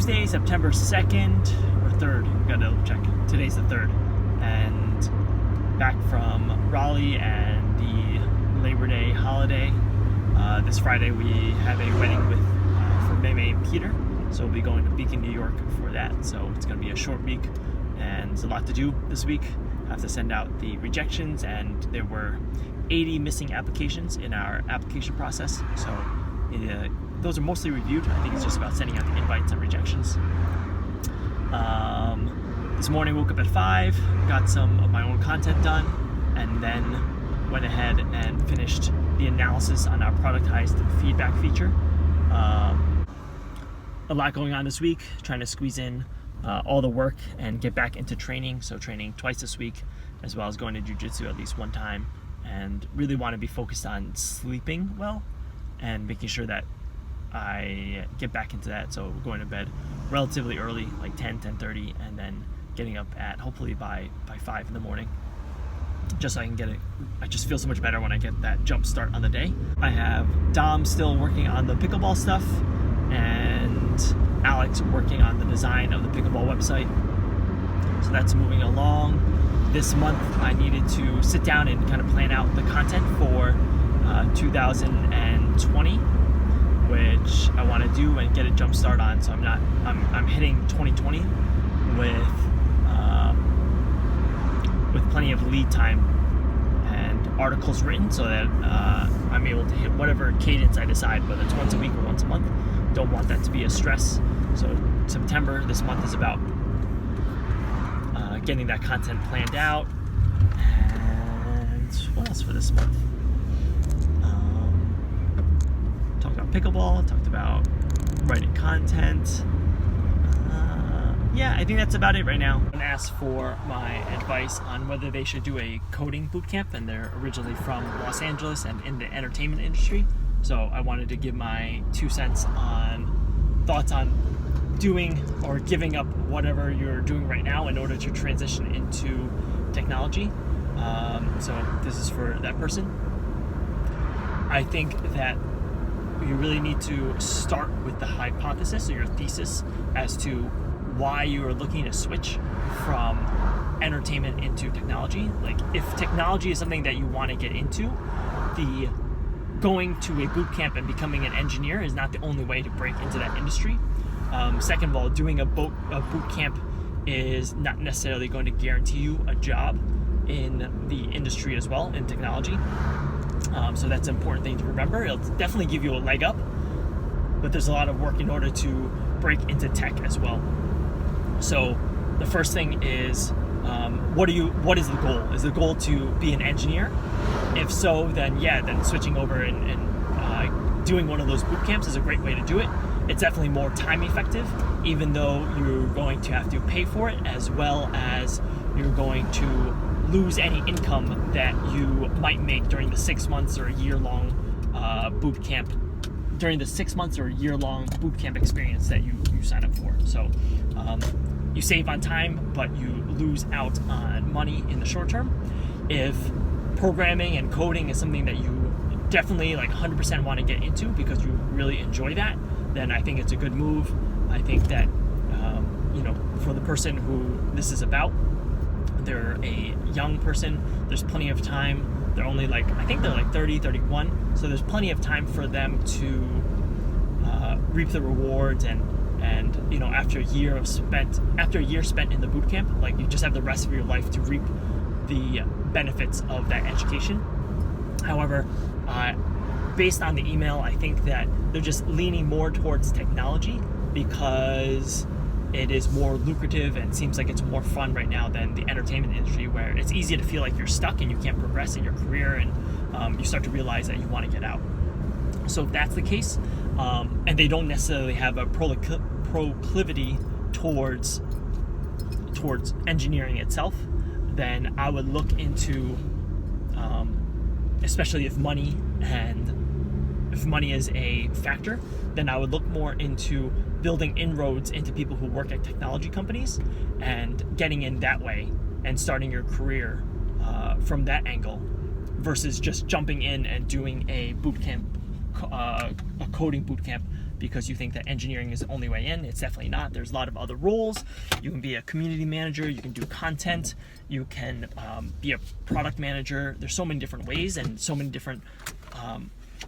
Tuesday, September 2nd or 3rd. Gotta double check. Today's the 3rd. And back from Raleigh and the Labor Day holiday. This Friday we have a wedding for Meme and Peter. So we'll be going to Beacon, New York for that. So it's gonna be a short week and there's a lot to do this week. I have to send out the rejections, and there were 80 missing applications in our application process. So those are mostly reviewed. I think it's just about sending out the invites and rejections. This morning woke up at 5, got some of my own content done, and then went ahead and finished the analysis on our productized feedback feature. A lot going on this week, trying to squeeze in all the work and get back into training. So training twice this week, as well as going to jiu-jitsu at least one time, and really want to be focused on sleeping well and making sure that I get back into that. So going to bed relatively early, like 10:30, and then getting up at hopefully by 5 in the morning, just so I can get it. I just feel so much better when I get that jump start on the day. I have Dom still working on the pickleball stuff, and Alex working on the design of the pickleball website. So that's moving along. This month I needed to sit down and kind of plan out the content for 2020, which I want to do and get a jump start on. So I'm hitting 2020 with plenty of lead time and articles written, so that I'm able to hit whatever cadence I decide, whether it's once a week or once a month. Don't want that to be a stress. So September, this month, is about getting that content planned out. And what else for this month? Talked about pickleball, talked about writing content. Yeah, I think that's about it right now. I'm asked for my advice on whether they should do a coding bootcamp, and they're originally from Los Angeles and in the entertainment industry. So I wanted to give my 2 cents on thoughts on doing or giving up whatever you're doing right now in order to transition into technology. So this is for that person. I think that you really need to start with the hypothesis or your thesis as to why you are looking to switch from entertainment into technology. Like, if technology is something that you want to get into, the going to a boot camp and becoming an engineer is not the only way to break into that industry. Second of all, doing a boot camp is not necessarily going to guarantee you a job in the industry as well, in technology. So that's an important thing to remember. It'll definitely give you a leg up, but there's a lot of work in order to break into tech as well. So the first thing is, what is the goal? Is the goal to be an engineer? If so, then switching over and doing one of those boot camps is a great way to do it. It's definitely more time effective, even though you're going to have to pay for it, as well as you're going to lose any income that you might make during the 6 months or a year-long boot camp, during the 6 months or a year-long boot camp experience that you sign up for. So you save on time, but you lose out on money in the short term. If programming and coding is something that you definitely 100% want to get into because you really enjoy that, then I think it's a good move. I think that for the person who this is about, they're a young person, there's plenty of time. They're only I think they're 30, 31, so there's plenty of time for them to reap the rewards, and after a year spent in the boot camp, you just have the rest of your life to reap the benefits of that education. However, based on the email, I think that they're just leaning more towards technology because it is more lucrative and seems like it's more fun right now than the entertainment industry, where it's easy to feel like you're stuck and you can't progress in your career, and you start to realize that you want to get out. So if that's the case, and they don't necessarily have a proclivity towards engineering itself, then I would look into, especially if money is a factor, then I would look more into building inroads into people who work at technology companies and getting in that way and starting your career from that angle, versus just jumping in and doing a boot camp, a coding boot camp, because you think that engineering is the only way in. It's definitely not. There's a lot of other roles. You can be a community manager, you can do content, you can be a product manager. There's so many different ways and so many different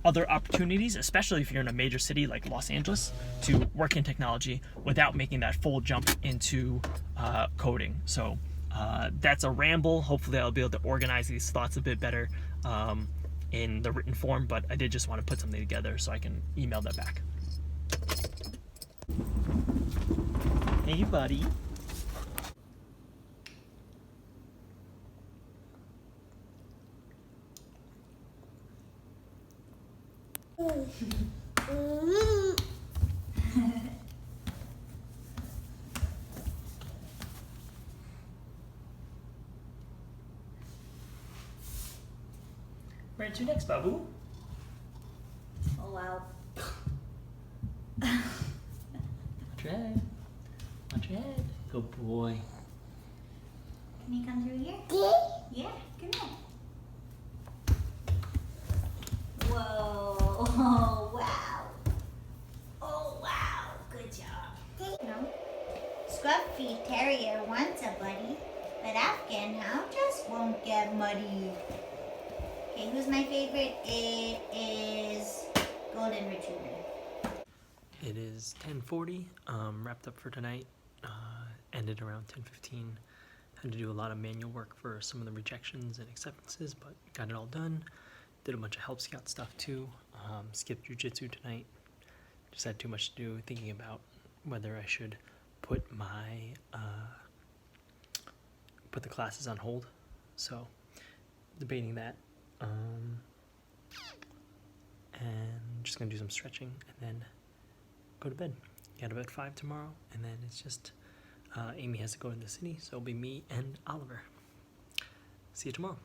other opportunities, especially if you're in a major city like Los Angeles, to work in technology without making that full jump into coding. So that's a ramble. Hopefully I'll be able to organize these thoughts a bit better in the written form, but I did just want to put something together so I can email that back. Hey buddy. Where to next, Babu? Oh wow. Watch your head. Watch your head. Good boy. Can you come through here? Yeah, come here. Whoa. Oh wow. Oh wow. Good job. No. Scruffy Terrier wants a buddy, but Afghan Hound just won't get muddy. Okay, who's my favorite? It is Golden Retriever. It is 10:40. Wrapped up for tonight. Ended around 10:15. Had to do a lot of manual work for some of the rejections and acceptances, but got it all done. Did a bunch of Help Scout stuff too. Skipped jujitsu tonight. Just had too much to do thinking about whether I should put the classes on hold. So debating that. And just gonna do some stretching and then go to bed. Get up at 5 tomorrow, and then it's just Amy has to go to the city, so it'll be me and Oliver. See you tomorrow.